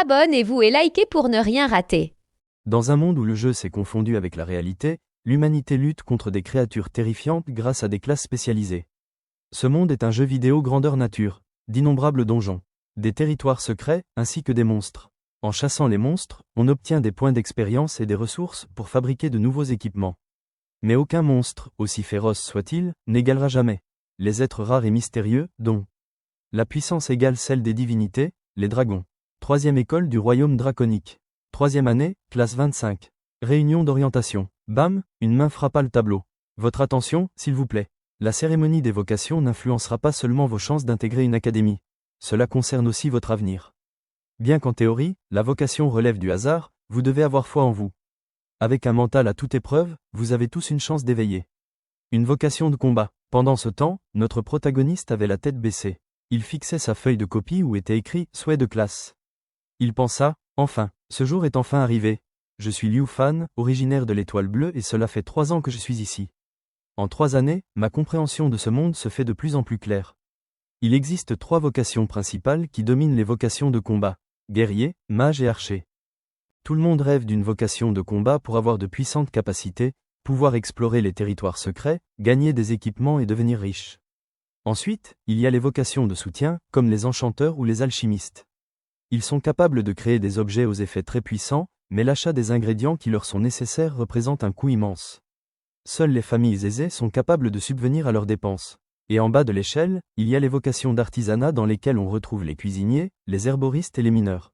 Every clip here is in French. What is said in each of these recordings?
Abonnez-vous et likez pour ne rien rater. Dans un monde où le jeu s'est confondu avec la réalité, l'humanité lutte contre des créatures terrifiantes grâce à des classes spécialisées. Ce monde est un jeu vidéo grandeur nature, d'innombrables donjons, des territoires secrets ainsi que des monstres. En chassant les monstres, on obtient des points d'expérience et des ressources pour fabriquer de nouveaux équipements. Mais aucun monstre, aussi féroce soit-il, n'égalera jamais les êtres rares et mystérieux, dont la puissance égale celle des divinités, les dragons. Troisième école du royaume draconique. Troisième année, classe 25. Réunion d'orientation. Bam, une main frappa le tableau. Votre attention, s'il vous plaît. La cérémonie d'évocation n'influencera pas seulement vos chances d'intégrer une académie. Cela concerne aussi votre avenir. Bien qu'en théorie, la vocation relève du hasard, vous devez avoir foi en vous. Avec un mental à toute épreuve, vous avez tous une chance d'éveiller une vocation de combat. Pendant ce temps, notre protagoniste avait la tête baissée. Il fixait sa feuille de copie où était écrit « Souhait de classe ». Il pensa, enfin, ce jour est enfin arrivé. Je suis Liu Fan, originaire de l'Étoile Bleue et cela fait 3 ans que je suis ici. En 3 années, ma compréhension de ce monde se fait de plus en plus claire. Il existe 3 vocations principales qui dominent les vocations de combat. Guerrier, mage et archer. Tout le monde rêve d'une vocation de combat pour avoir de puissantes capacités, pouvoir explorer les territoires secrets, gagner des équipements et devenir riche. Ensuite, il y a les vocations de soutien, comme les enchanteurs ou les alchimistes. Ils sont capables de créer des objets aux effets très puissants, mais l'achat des ingrédients qui leur sont nécessaires représente un coût immense. Seules les familles aisées sont capables de subvenir à leurs dépenses. Et en bas de l'échelle, il y a les vocations d'artisanat dans lesquelles on retrouve les cuisiniers, les herboristes et les mineurs.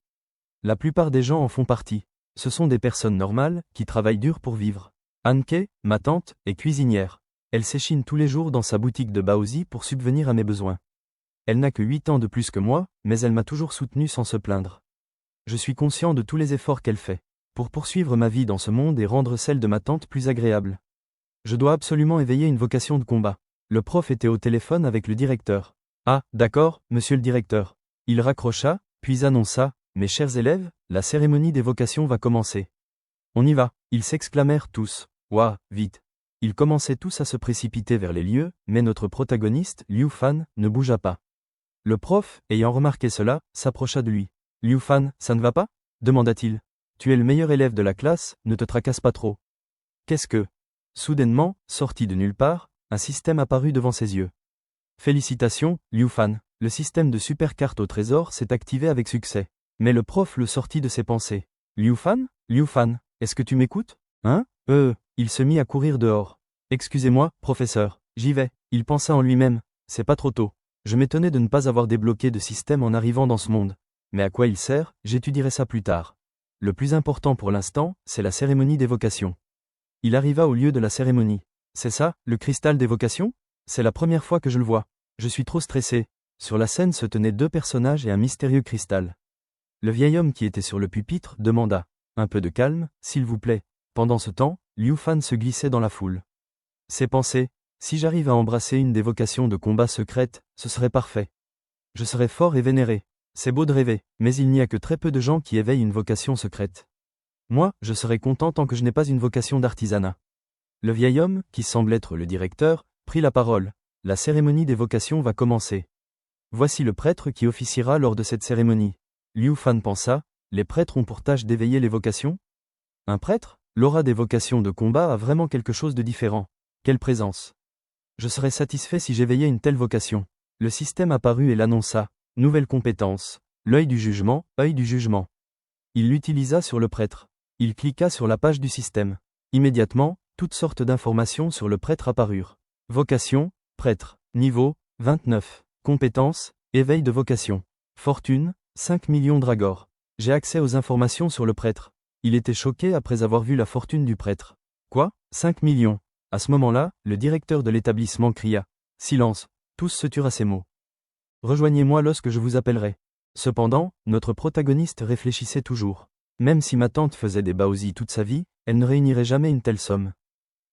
La plupart des gens en font partie. Ce sont des personnes normales, qui travaillent dur pour vivre. Anke, ma tante, est cuisinière. Elle s'échine tous les jours dans sa boutique de Baozi pour subvenir à mes besoins. Elle n'a que 8 ans de plus que moi, mais elle m'a toujours soutenu sans se plaindre. Je suis conscient de tous les efforts qu'elle fait pour poursuivre ma vie dans ce monde et rendre celle de ma tante plus agréable. Je dois absolument éveiller une vocation de combat. Le prof était au téléphone avec le directeur. Ah, d'accord, monsieur le directeur. Il raccrocha, puis annonça, mes chers élèves, la cérémonie d'évocation va commencer. On y va, ils s'exclamèrent tous. Ouah, vite. Ils commençaient tous à se précipiter vers les lieux, mais notre protagoniste, Liu Fan, ne bougea pas. Le prof, ayant remarqué cela, s'approcha de lui. Liu Fan, ça ne va pas? Demanda-t-il. Tu es le meilleur élève de la classe, ne te tracasse pas trop. Qu'est-ce que? Soudainement, sorti de nulle part, un système apparut devant ses yeux. Félicitations, Liu Fan, le système de super carte au trésor s'est activé avec succès. Mais le prof le sortit de ses pensées. Liu Fan, est-ce que tu m'écoutes? Hein? Il se mit à courir dehors. Excusez-moi, professeur, j'y vais. Il pensa en lui-même, c'est pas trop tôt. Je m'étonnais de ne pas avoir débloqué de système en arrivant dans ce monde. Mais à quoi il sert, j'étudierai ça plus tard. Le plus important pour l'instant, c'est la cérémonie d'évocation. Il arriva au lieu de la cérémonie. C'est ça, le cristal d'évocation? C'est la première fois que je le vois. Je suis trop stressé. Sur la scène se tenaient 2 personnages et un mystérieux cristal. Le vieil homme qui était sur le pupitre demanda. Un peu de calme, s'il vous plaît. Pendant ce temps, Liu Fan se glissait dans la foule. Ses pensées, si j'arrive à embrasser une des vocations de combat secrètes, ce serait parfait. Je serais fort et vénéré. C'est beau de rêver, mais il n'y a que très peu de gens qui éveillent une vocation secrète. Moi, je serais content tant que je n'ai pas une vocation d'artisanat. Le vieil homme, qui semble être le directeur, prit la parole. La cérémonie des vocations va commencer. Voici le prêtre qui officiera lors de cette cérémonie. Liu Fan pensa, les prêtres ont pour tâche d'éveiller les vocations? Un prêtre? L'aura des vocations de combat a vraiment quelque chose de différent. Quelle présence! Je serais satisfait si j'éveillais une telle vocation. Le système apparut et l'annonça. Nouvelle compétence. L'œil du jugement, œil du jugement. Il l'utilisa sur le prêtre. Il cliqua sur la page du système. Immédiatement, toutes sortes d'informations sur le prêtre apparurent. Vocation, prêtre. Niveau, 29. Compétence, éveil de vocation. Fortune, 5 millions dragor. J'ai accès aux informations sur le prêtre. Il était choqué après avoir vu la fortune du prêtre. Quoi? 5 millions. À ce moment-là, le directeur de l'établissement cria. Silence. Tous se turent à ces mots. Rejoignez-moi lorsque je vous appellerai. Cependant, notre protagoniste réfléchissait toujours. Même si ma tante faisait des baozi toute sa vie, elle ne réunirait jamais une telle somme.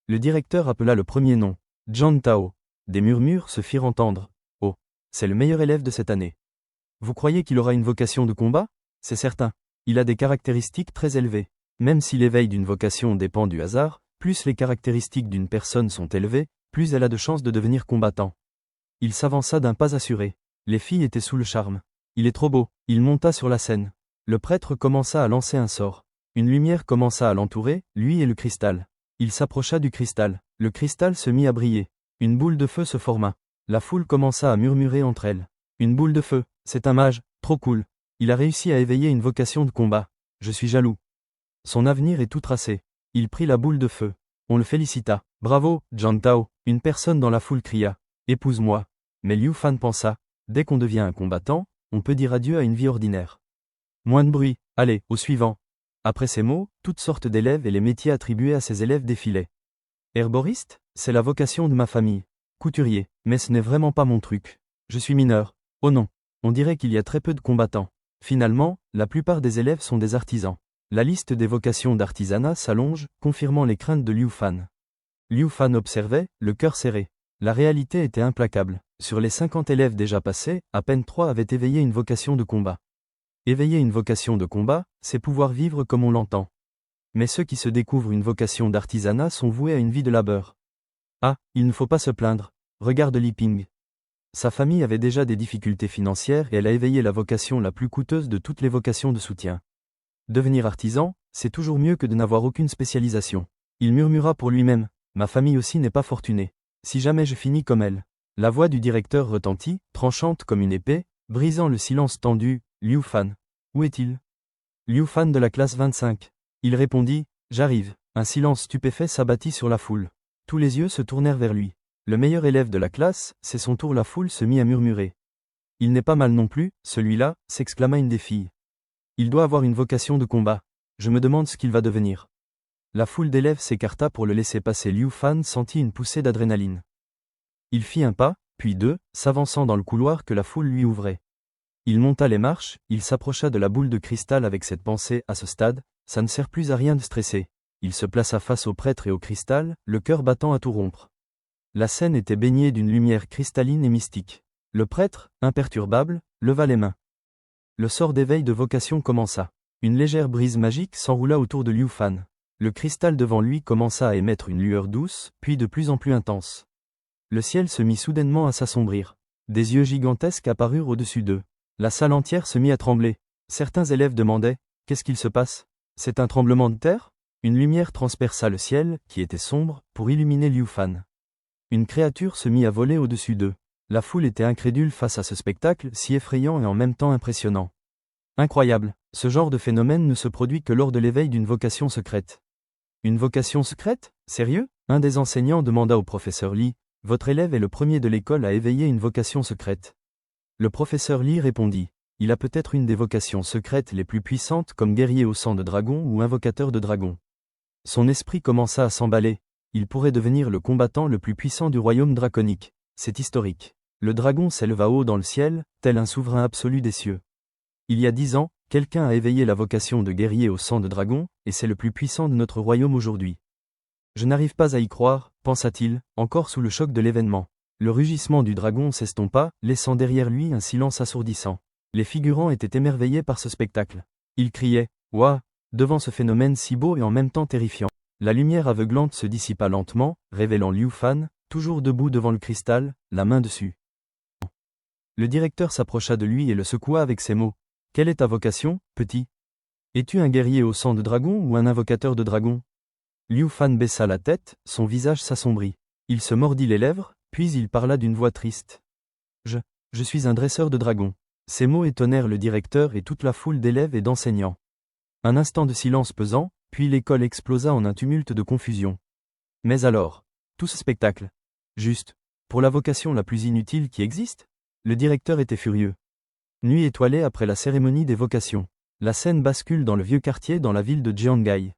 Le directeur appela le premier nom. Zhang Tao. Des murmures se firent entendre. Oh, c'est le meilleur élève de cette année. Vous croyez qu'il aura une vocation de combat? C'est certain. Il a des caractéristiques très élevées. Même si l'éveil d'une vocation dépend du hasard, plus les caractéristiques d'une personne sont élevées, plus elle a de chances de devenir combattant. Il s'avança d'un pas assuré. Les filles étaient sous le charme. Il est trop beau. Il monta sur la scène. Le prêtre commença à lancer un sort. Une lumière commença à l'entourer, lui et le cristal. Il s'approcha du cristal. Le cristal se mit à briller. Une boule de feu se forma. La foule commença à murmurer entre elles. Une boule de feu, c'est un mage, trop cool. Il a réussi à éveiller une vocation de combat. Je suis jaloux. Son avenir est tout tracé. Il prit la boule de feu. On le félicita. Bravo, Jiang Tao. Une personne dans la foule cria. Épouse-moi. Mais Liu Fan pensa. Dès qu'on devient un combattant, on peut dire adieu à une vie ordinaire. Moins de bruit. Allez, au suivant. Après ces mots, toutes sortes d'élèves et les métiers attribués à ces élèves défilaient. Herboriste, c'est la vocation de ma famille. Couturier, mais ce n'est vraiment pas mon truc. Je suis mineur. Oh non. On dirait qu'il y a très peu de combattants. Finalement, la plupart des élèves sont des artisans. La liste des vocations d'artisanat s'allonge, confirmant les craintes de Liu Fan. Liu Fan observait, le cœur serré. La réalité était implacable. Sur les 50 élèves déjà passés, à peine 3 avaient éveillé une vocation de combat. Éveiller une vocation de combat, c'est pouvoir vivre comme on l'entend. Mais ceux qui se découvrent une vocation d'artisanat sont voués à une vie de labeur. Ah, il ne faut pas se plaindre. Regarde Li Ping. Sa famille avait déjà des difficultés financières et elle a éveillé la vocation la plus coûteuse de toutes les vocations de soutien. Devenir artisan, c'est toujours mieux que de n'avoir aucune spécialisation. Il murmura pour lui-même, ma famille aussi n'est pas fortunée. Si jamais je finis comme elle. La voix du directeur retentit, tranchante comme une épée, brisant le silence tendu. Liu Fan. Où est-il? Liu Fan de la classe 25. Il répondit, j'arrive. Un silence stupéfait s'abattit sur la foule. Tous les yeux se tournèrent vers lui. Le meilleur élève de la classe, c'est son tour. La foule se mit à murmurer. Il n'est pas mal non plus, celui-là, s'exclama une des filles. Il doit avoir une vocation de combat. Je me demande ce qu'il va devenir. La foule d'élèves s'écarta pour le laisser passer. Liu Fan sentit une poussée d'adrénaline. Il fit un pas, puis deux, s'avançant dans le couloir que la foule lui ouvrait. Il monta les marches, il s'approcha de la boule de cristal avec cette pensée, à ce stade, ça ne sert plus à rien de stresser. Il se plaça face au prêtre et au cristal, le cœur battant à tout rompre. La scène était baignée d'une lumière cristalline et mystique. Le prêtre, imperturbable, leva les mains. Le sort d'éveil de vocation commença. Une légère brise magique s'enroula autour de Liu Fan. Le cristal devant lui commença à émettre une lueur douce, puis de plus en plus intense. Le ciel se mit soudainement à s'assombrir. Des yeux gigantesques apparurent au-dessus d'eux. La salle entière se mit à trembler. Certains élèves demandaient « Qu'est-ce qu'il se passe? C'est un tremblement de terre ?» Une lumière transperça le ciel, qui était sombre, pour illuminer Liu Fan. Une créature se mit à voler au-dessus d'eux. La foule était incrédule face à ce spectacle si effrayant et en même temps impressionnant. Incroyable, ce genre de phénomène ne se produit que lors de l'éveil d'une vocation secrète. Une vocation secrète? Sérieux? Un des enseignants demanda au professeur Li, « Votre élève est le premier de l'école à éveiller une vocation secrète. » Le professeur Li répondit, « Il a peut-être une des vocations secrètes les plus puissantes comme guerrier au sang de dragon ou invocateur de dragon. » Son esprit commença à s'emballer. Il pourrait devenir le combattant le plus puissant du royaume draconique. C'est historique. Le dragon s'éleva haut dans le ciel, tel un souverain absolu des cieux. Il y a 10 ans, quelqu'un a éveillé la vocation de guerrier au sang de dragon, et c'est le plus puissant de notre royaume aujourd'hui. Je n'arrive pas à y croire, pensa-t-il, encore sous le choc de l'événement. Le rugissement du dragon s'estompa, laissant derrière lui un silence assourdissant. Les figurants étaient émerveillés par ce spectacle. Ils criaient « Ouah !» devant ce phénomène si beau et en même temps terrifiant. La lumière aveuglante se dissipa lentement, révélant Liu Fan, toujours debout devant le cristal, la main dessus. Le directeur s'approcha de lui et le secoua avec ces mots. « Quelle est ta vocation, petit? Es-tu un guerrier au sang de dragon ou un invocateur de dragon ?» Liu Fan baissa la tête, son visage s'assombrit. Il se mordit les lèvres, puis il parla d'une voix triste. « Je suis un dresseur de dragons. » Ces mots étonnèrent le directeur et toute la foule d'élèves et d'enseignants. Un instant de silence pesant, puis l'école explosa en un tumulte de confusion. Mais alors, tout ce spectacle, juste, pour la vocation la plus inutile qui existe? Le directeur était furieux. Nuit étoilée après la cérémonie des vocations. La scène bascule dans le vieux quartier dans la ville de Jiangai.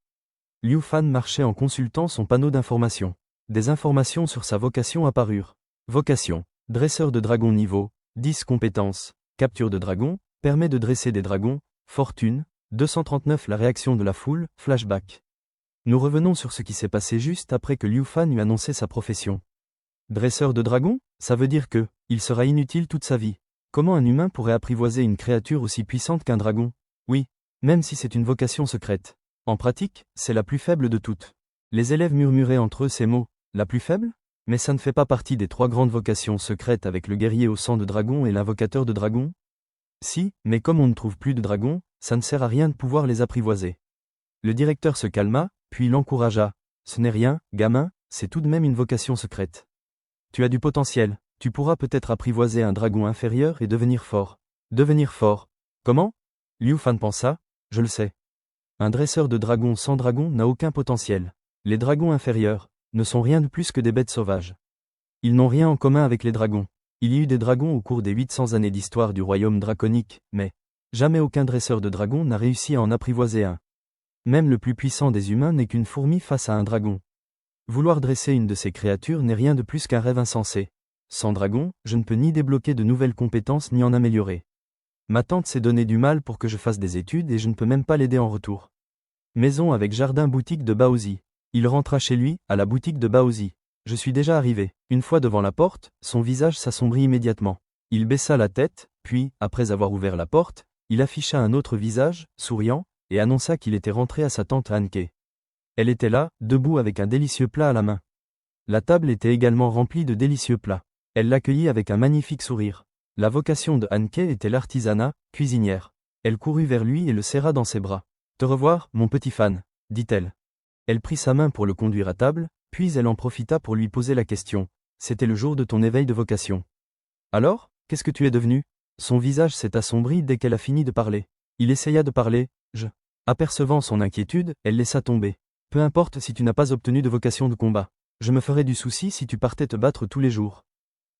Liu Fan marchait en consultant son panneau d'information. Des informations sur sa vocation apparurent. Vocation, dresseur de dragon niveau, 10 compétences, capture de dragon, permet de dresser des dragons, fortune, 239 La réaction de la foule, flashback. Nous revenons sur ce qui s'est passé juste après que Liu Fan eut annoncé sa profession. Dresseur de dragon, ça veut dire que, il sera inutile toute sa vie. Comment un humain pourrait apprivoiser une créature aussi puissante qu'un dragon? Oui, même si c'est une vocation secrète. En pratique, c'est la plus faible de toutes. Les élèves murmuraient entre eux ces mots. La plus faible? Mais ça ne fait pas partie des 3 grandes vocations secrètes avec le guerrier au sang de dragon et l'invocateur de dragon? Si, mais comme on ne trouve plus de dragons, ça ne sert à rien de pouvoir les apprivoiser. Le directeur se calma, puis l'encouragea. Ce n'est rien, gamin, c'est tout de même une vocation secrète. Tu as du potentiel, tu pourras peut-être apprivoiser un dragon inférieur et devenir fort. Devenir fort. Comment? Liu Fan pensa, je le sais. Un dresseur de dragons sans dragon n'a aucun potentiel. Les dragons inférieurs ne sont rien de plus que des bêtes sauvages. Ils n'ont rien en commun avec les dragons. Il y eut des dragons au cours des 800 années d'histoire du royaume draconique, mais jamais aucun dresseur de dragons n'a réussi à en apprivoiser un. Même le plus puissant des humains n'est qu'une fourmi face à un dragon. Vouloir dresser une de ces créatures n'est rien de plus qu'un rêve insensé. Sans dragon, je ne peux ni débloquer de nouvelles compétences ni en améliorer. Ma tante s'est donné du mal pour que je fasse des études et je ne peux même pas l'aider en retour. Maison avec jardin boutique de Baozi. Il rentra chez lui, à la boutique de Baozi. Je suis déjà arrivé. Une fois devant la porte, son visage s'assombrit immédiatement. Il baissa la tête, puis, après avoir ouvert la porte, il afficha un autre visage, souriant, et annonça qu'il était rentré à sa tante Hanke. Elle était là, debout avec un délicieux plat à la main. La table était également remplie de délicieux plats. Elle l'accueillit avec un magnifique sourire. La vocation de Hanke était l'artisanat, cuisinière. Elle courut vers lui et le serra dans ses bras. « Te revoir, mon petit fan », dit-elle. Elle prit sa main pour le conduire à table, puis elle en profita pour lui poser la question. « C'était le jour de ton éveil de vocation. Alors, qu'est-ce que tu es devenu ?» Son visage s'est assombri dès qu'elle a fini de parler. Il essaya de parler, Apercevant son inquiétude, elle laissa tomber. « Peu importe si tu n'as pas obtenu de vocation de combat. Je me ferais du souci si tu partais te battre tous les jours. »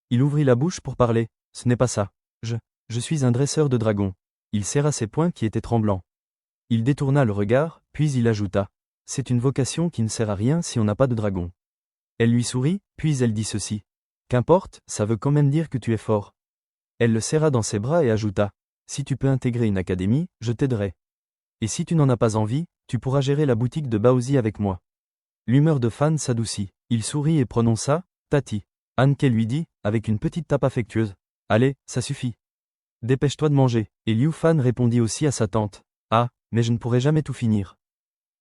Il ouvrit la bouche pour parler. « Ce n'est pas ça. Je suis un dresseur de dragons. » Il serra ses poings qui étaient tremblants. Il détourna le regard, puis il ajouta. « C'est une vocation qui ne sert à rien si on n'a pas de dragon. » Elle lui sourit, puis elle dit ceci. « Qu'importe, ça veut quand même dire que tu es fort. » Elle le serra dans ses bras et ajouta. « Si tu peux intégrer une académie, je t'aiderai. Et si tu n'en as pas envie, tu pourras gérer la boutique de Baozi avec moi. » L'humeur de Fan s'adoucit. Il sourit et prononça. « Tati. » Hanke lui dit, avec une petite tape affectueuse. « Allez, ça suffit. Dépêche-toi de manger. » Et Liu Fan répondit aussi à sa tante. « Ah, mais je ne pourrai jamais tout finir. »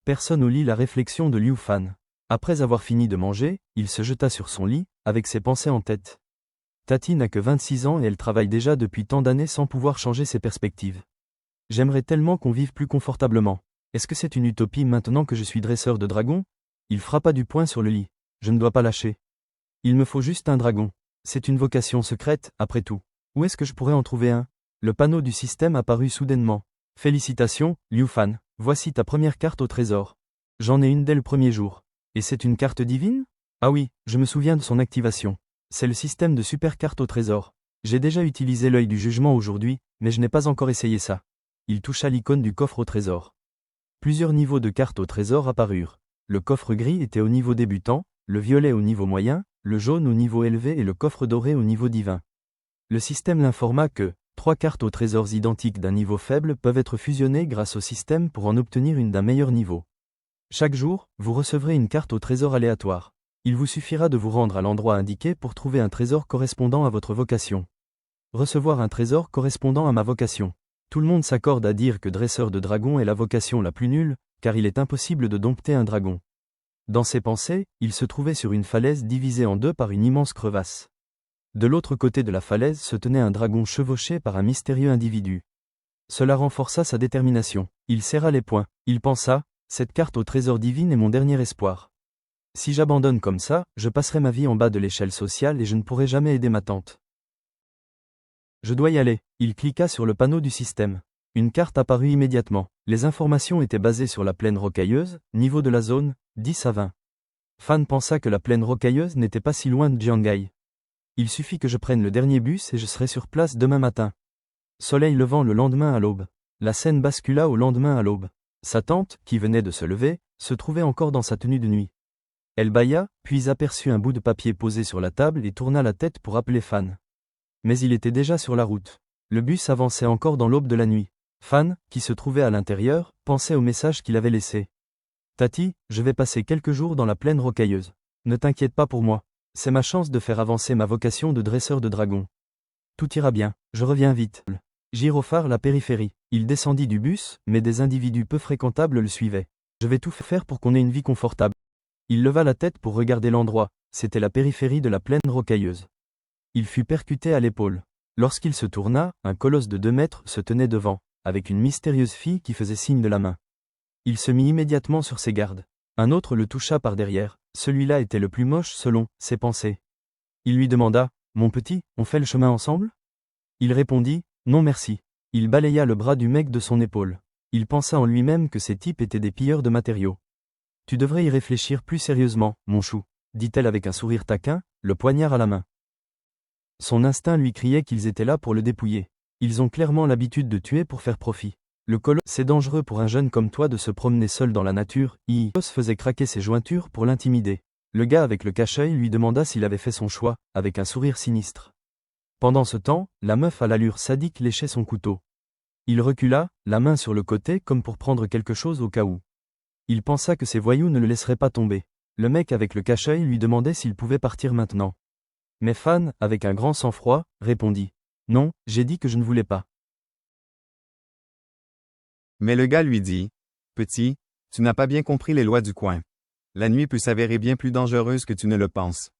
Personne ne lit la réflexion de Liu Fan. Après avoir fini de manger, il se jeta sur son lit, avec ses pensées en tête. Tati n'a que 26 ans et elle travaille déjà depuis tant d'années sans pouvoir changer ses perspectives. J'aimerais tellement qu'on vive plus confortablement. Est-ce que c'est une utopie maintenant que je suis dresseur de dragons? Il frappa du poing sur le lit. Je ne dois pas lâcher. Il me faut juste un dragon. C'est une vocation secrète, après tout. Où est-ce que je pourrais en trouver un? Le panneau du système apparut soudainement. Félicitations, Liu Fan. Voici ta première carte au trésor. J'en ai une dès le premier jour. Et c'est une carte divine? Ah oui, je me souviens de son activation. C'est le système de super carte au trésor. J'ai déjà utilisé l'œil du jugement aujourd'hui, mais je n'ai pas encore essayé ça. Il toucha l'icône du coffre au trésor. Plusieurs niveaux de cartes au trésor apparurent. Le coffre gris était au niveau débutant, le violet au niveau moyen, le jaune au niveau élevé et le coffre doré au niveau divin. Le système l'informa que 3 cartes aux trésors identiques d'un niveau faible peuvent être fusionnées grâce au système pour en obtenir une d'un meilleur niveau. Chaque jour, vous recevrez une carte au trésor aléatoire. Il vous suffira de vous rendre à l'endroit indiqué pour trouver un trésor correspondant à votre vocation. Recevoir un trésor correspondant à ma vocation. Tout le monde s'accorde à dire que dresseur de dragon est la vocation la plus nulle, car il est impossible de dompter un dragon. Dans ses pensées, il se trouvait sur une falaise divisée en deux par une immense crevasse. De l'autre côté de la falaise se tenait un dragon chevauché par un mystérieux individu. Cela renforça sa détermination. Il serra les poings. Il pensa, cette carte au trésor divin est mon dernier espoir. Si j'abandonne comme ça, je passerai ma vie en bas de l'échelle sociale et je ne pourrai jamais aider ma tante. Je dois y aller. Il cliqua sur le panneau du système. Une carte apparut immédiatement. Les informations étaient basées sur la plaine rocailleuse, niveau de la zone, 10 à 20. Fan pensa que la plaine rocailleuse n'était pas si loin de Jiangai. Il suffit que je prenne le dernier bus et je serai sur place demain matin. Soleil levant le lendemain à l'aube. La scène bascula au lendemain à l'aube. Sa tante, qui venait de se lever, se trouvait encore dans sa tenue de nuit. Elle bâilla, puis aperçut un bout de papier posé sur la table et tourna la tête pour appeler Fan. Mais il était déjà sur la route. Le bus avançait encore dans l'aube de la nuit. Fan, qui se trouvait à l'intérieur, pensait au message qu'il avait laissé. « Tati, je vais passer quelques jours dans la plaine rocailleuse. Ne t'inquiète pas pour moi. C'est ma chance de faire avancer ma vocation de dresseur de dragon. Tout ira bien, je reviens vite. » Gyrophare la périphérie. Il descendit du bus, mais des individus peu fréquentables le suivaient. « Je vais tout faire pour qu'on ait une vie confortable. » Il leva la tête pour regarder l'endroit. C'était la périphérie de la plaine rocailleuse. Il fut percuté à l'épaule. Lorsqu'il se tourna, un colosse de 2 mètres se tenait devant, avec une mystérieuse fille qui faisait signe de la main. Il se mit immédiatement sur ses gardes. Un autre le toucha par derrière, celui-là était le plus moche selon ses pensées. Il lui demanda, « Mon petit, on fait le chemin ensemble ?» Il répondit, « Non merci. » Il balaya le bras du mec de son épaule. Il pensa en lui-même que ces types étaient des pilleurs de matériaux. « Tu devrais y réfléchir plus sérieusement, mon chou, » dit-elle avec un sourire taquin, le poignard à la main. Son instinct lui criait qu'ils étaient là pour le dépouiller. Ils ont clairement l'habitude de tuer pour faire profit. Le colosse, c'est dangereux pour un jeune comme toi de se promener seul dans la nature. Il faisait craquer ses jointures pour l'intimider. Le gars avec le cache-œil lui demanda s'il avait fait son choix, avec un sourire sinistre. Pendant ce temps, la meuf à l'allure sadique léchait son couteau. Il recula, la main sur le côté comme pour prendre quelque chose au cas où. Il pensa que ces voyous ne le laisseraient pas tomber. Le mec avec le cache-œil lui demandait s'il pouvait partir maintenant. Mais Fan, avec un grand sang-froid, répondit. « Non, j'ai dit que je ne voulais pas. » Mais le gars lui dit, « Petit, tu n'as pas bien compris les lois du coin. La nuit peut s'avérer bien plus dangereuse que tu ne le penses. »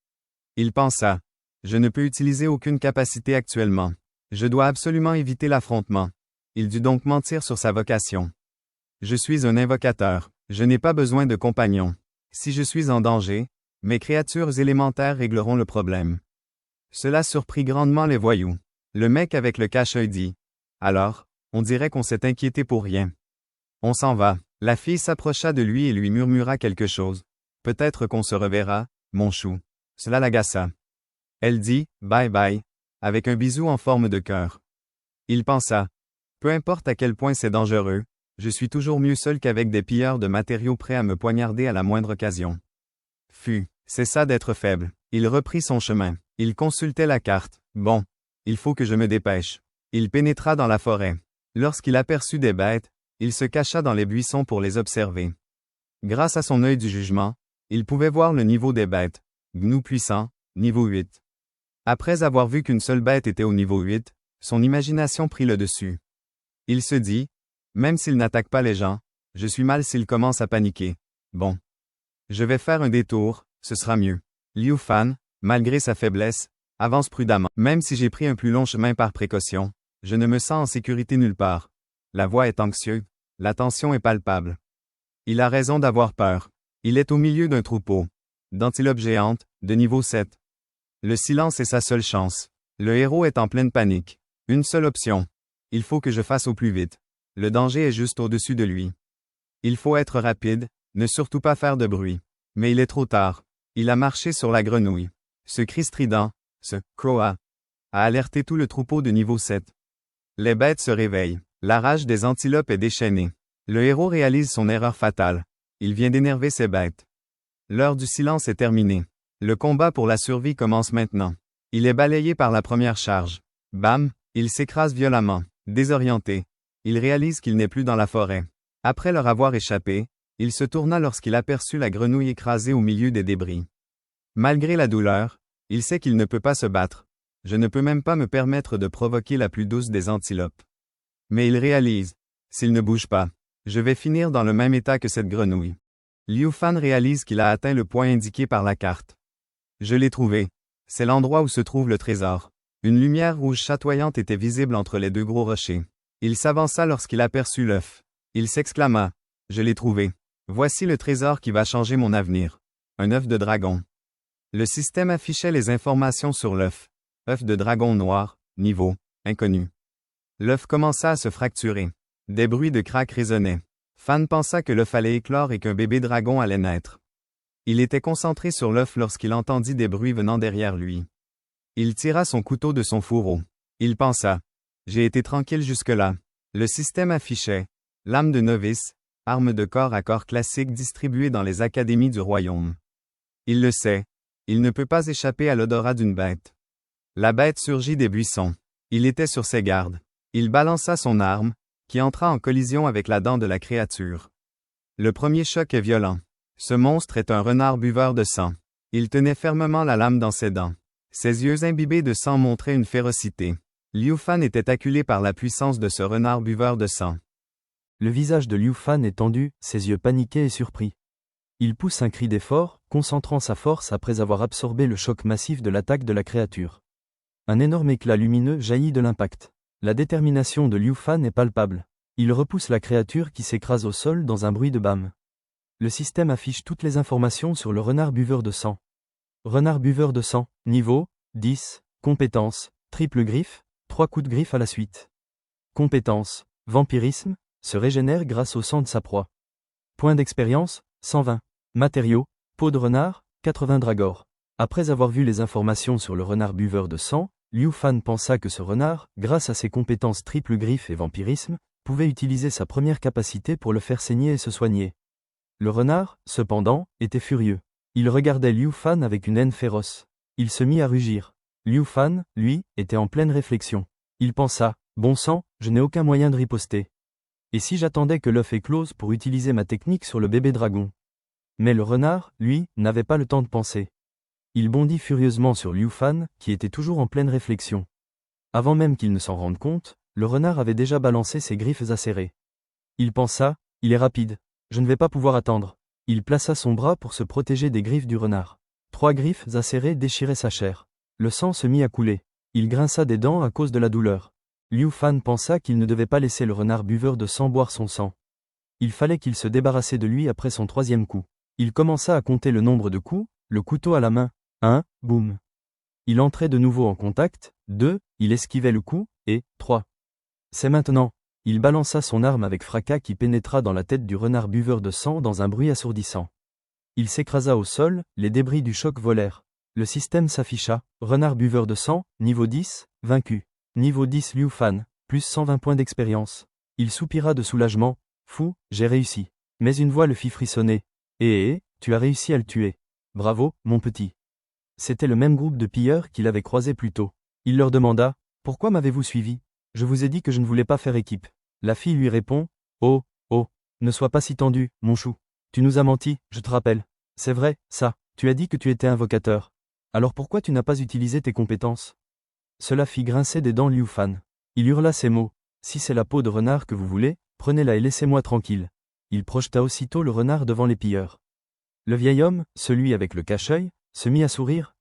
Il pensa, « Je ne peux utiliser aucune capacité actuellement. Je dois absolument éviter l'affrontement. » Il dut donc mentir sur sa vocation. « Je suis un invocateur. Je n'ai pas besoin de compagnon. Si je suis en danger, mes créatures élémentaires régleront le problème. » Cela surprit grandement les voyous. Le mec avec le cache-œil dit, « Alors, on dirait qu'on s'est inquiété pour rien. On s'en va. » La fille s'approcha de lui et lui murmura quelque chose. « Peut-être qu'on se reverra, mon chou. » Cela l'agaça. Elle dit, « Bye bye », avec un bisou en forme de cœur. Il pensa, « Peu importe à quel point c'est dangereux, je suis toujours mieux seul qu'avec des pilleurs de matériaux prêts à me poignarder à la moindre occasion. » Cessa d'être faible. Il reprit son chemin. Il consultait la carte. « Bon, il faut que je me dépêche. » Il pénétra dans la forêt. Lorsqu'il aperçut des bêtes, il se cacha dans les buissons pour les observer. Grâce à son œil du jugement, il pouvait voir le niveau des bêtes. Gnou puissant, niveau 8. Après avoir vu qu'une seule bête était au niveau 8, son imagination prit le dessus. Il se dit, même s'il n'attaque pas les gens, je suis mal s'il commence à paniquer. Bon. Je vais faire un détour, ce sera mieux. Liu Fan, malgré sa faiblesse, avance prudemment. Même si j'ai pris un plus long chemin par précaution, je ne me sens en sécurité nulle part. La voix est anxieuse, la tension est palpable. Il a raison d'avoir peur. Il est au milieu d'un troupeau d'antilopes géantes, de niveau 7. Le silence est sa seule chance. Le héros est en pleine panique. Une seule option. Il faut que je fasse au plus vite. Le danger est juste au-dessus de lui. Il faut être rapide, ne surtout pas faire de bruit. Mais il est trop tard. Il a marché sur la grenouille. Ce cri strident, ce « croa » a alerté tout le troupeau de niveau 7. Les bêtes se réveillent. La rage des antilopes est déchaînée. Le héros réalise son erreur fatale. Il vient d'énerver ses bêtes. L'heure du silence est terminée. Le combat pour la survie commence maintenant. Il est balayé par la première charge. Bam, il s'écrase violemment. Désorienté, il réalise qu'il n'est plus dans la forêt. Après leur avoir échappé, il se tourna lorsqu'il aperçut la grenouille écrasée au milieu des débris. Malgré la douleur, il sait qu'il ne peut pas se battre. Je ne peux même pas me permettre de provoquer la plus douce des antilopes. Mais il réalise, s'il ne bouge pas, je vais finir dans le même état que cette grenouille. Liu Fan réalise qu'il a atteint le point indiqué par la carte. Je l'ai trouvé. C'est l'endroit où se trouve le trésor. Une lumière rouge chatoyante était visible entre les deux gros rochers. Il s'avança lorsqu'il aperçut l'œuf. Il s'exclama, « Je l'ai trouvé. Voici le trésor qui va changer mon avenir. » Un œuf de dragon. Le système affichait les informations sur l'œuf. Œuf de dragon noir, niveau, inconnu. L'œuf commença à se fracturer. Des bruits de craques résonnaient. Fan pensa que l'œuf allait éclore et qu'un bébé dragon allait naître. Il était concentré sur l'œuf lorsqu'il entendit des bruits venant derrière lui. Il tira son couteau de son fourreau. Il pensa, « J'ai été tranquille jusque-là. » Le système affichait « Lame de novice, arme de corps à corps classique distribuée dans les académies du royaume. » Il le sait. Il ne peut pas échapper à l'odorat d'une bête. La bête surgit des buissons. Il était sur ses gardes. Il balança son arme, qui entra en collision avec la dent de la créature. Le premier choc est violent. Ce monstre est un renard buveur de sang. Il tenait fermement la lame dans ses dents. Ses yeux imbibés de sang montraient une férocité. Liu Fan était acculé par la puissance de ce renard buveur de sang. Le visage de Liu Fan est tendu, ses yeux paniqués et surpris. Il pousse un cri d'effort, concentrant sa force après avoir absorbé le choc massif de l'attaque de la créature. Un énorme éclat lumineux jaillit de l'impact. La détermination de Liu Fan est palpable. Il repousse la créature qui s'écrase au sol dans un bruit de bâme. Le système affiche toutes les informations sur le renard buveur de sang. Renard buveur de sang, niveau 10, compétence, triple griffe, 3 coups de griffe à la suite. Compétence, vampirisme, se régénère grâce au sang de sa proie. Point d'expérience, 120. Matériaux, peau de renard, 80 dragor. Après avoir vu les informations sur le renard buveur de sang, Liu Fan pensa que ce renard, grâce à ses compétences triple griffe et vampirisme, pouvait utiliser sa première capacité pour le faire saigner et se soigner. Le renard, cependant, était furieux. Il regardait Liu Fan avec une haine féroce. Il se mit à rugir. Liu Fan, lui, était en pleine réflexion. Il pensa, bon sang, je n'ai aucun moyen de riposter. Et si j'attendais que l'œuf éclose pour utiliser ma technique sur le bébé dragon? Mais le renard, lui, n'avait pas le temps de penser. Il bondit furieusement sur Liu Fan, qui était toujours en pleine réflexion. Avant même qu'il ne s'en rende compte, le renard avait déjà balancé ses griffes acérées. Il pensa, il est rapide, je ne vais pas pouvoir attendre. Il plaça son bras pour se protéger des griffes du renard. 3 griffes acérées déchiraient sa chair. Le sang se mit à couler. Il grinça des dents à cause de la douleur. Liu Fan pensa qu'il ne devait pas laisser le renard buveur de sang boire son sang. Il fallait qu'il se débarrassait de lui après son 3e coup. Il commença à compter le nombre de coups, le couteau à la main. 1, boum. Il entrait de nouveau en contact, 2, il esquivait le coup, et 3. C'est maintenant. Il balança son arme avec fracas qui pénétra dans la tête du renard buveur de sang dans un bruit assourdissant. Il s'écrasa au sol, les débris du choc volèrent. Le système s'afficha, renard buveur de sang, niveau 10, vaincu. Niveau 10 Liu Fan, plus 120 points d'expérience. Il soupira de soulagement, fou, j'ai réussi. Mais une voix le fit frissonner. Tu as réussi à le tuer. Bravo, mon petit. C'était le même groupe de pilleurs qu'il avait croisé plus tôt. Il leur demanda, pourquoi m'avez-vous suivi? Je vous ai dit que je ne voulais pas faire équipe. La fille lui répond, oh, ne sois pas si tendu, mon chou. Tu nous as menti, je te rappelle. C'est vrai, ça, tu as dit que tu étais invocateur. Alors pourquoi tu n'as pas utilisé tes compétences? Cela fit grincer des dents Liu Fan. Il hurla ces mots, si c'est la peau de renard que vous voulez, prenez-la et laissez-moi tranquille. Il projeta aussitôt le renard devant les pilleurs. Le vieil homme, celui avec le cache-œil, se mit à sourire.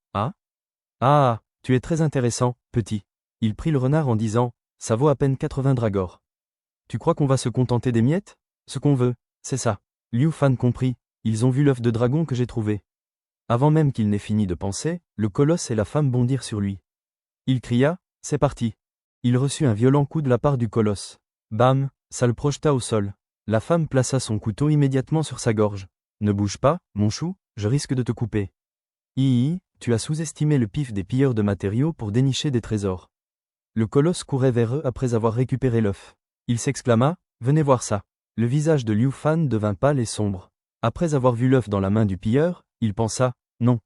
Ah, tu es très intéressant, petit. Il prit le renard en disant, ça vaut à peine 80 dragor. Tu crois qu'on va se contenter des miettes? Ce qu'on veut, c'est ça. Liu Fan comprit, ils ont vu l'œuf de dragon que j'ai trouvé. Avant même qu'il n'ait fini de penser, le colosse et la femme bondirent sur lui. Il cria, c'est parti. Il reçut un violent coup de la part du colosse. Bam, ça le projeta au sol. La femme plaça son couteau immédiatement sur sa gorge. Ne bouge pas, mon chou, je risque de te couper. Tu as sous-estimé le pif des pilleurs de matériaux pour dénicher des trésors. Le colosse courait vers eux après avoir récupéré l'œuf. Il s'exclama, venez voir ça. Le visage de Liu Fan devint pâle et sombre. Après avoir vu l'œuf dans la main du pilleur, il pensa, non.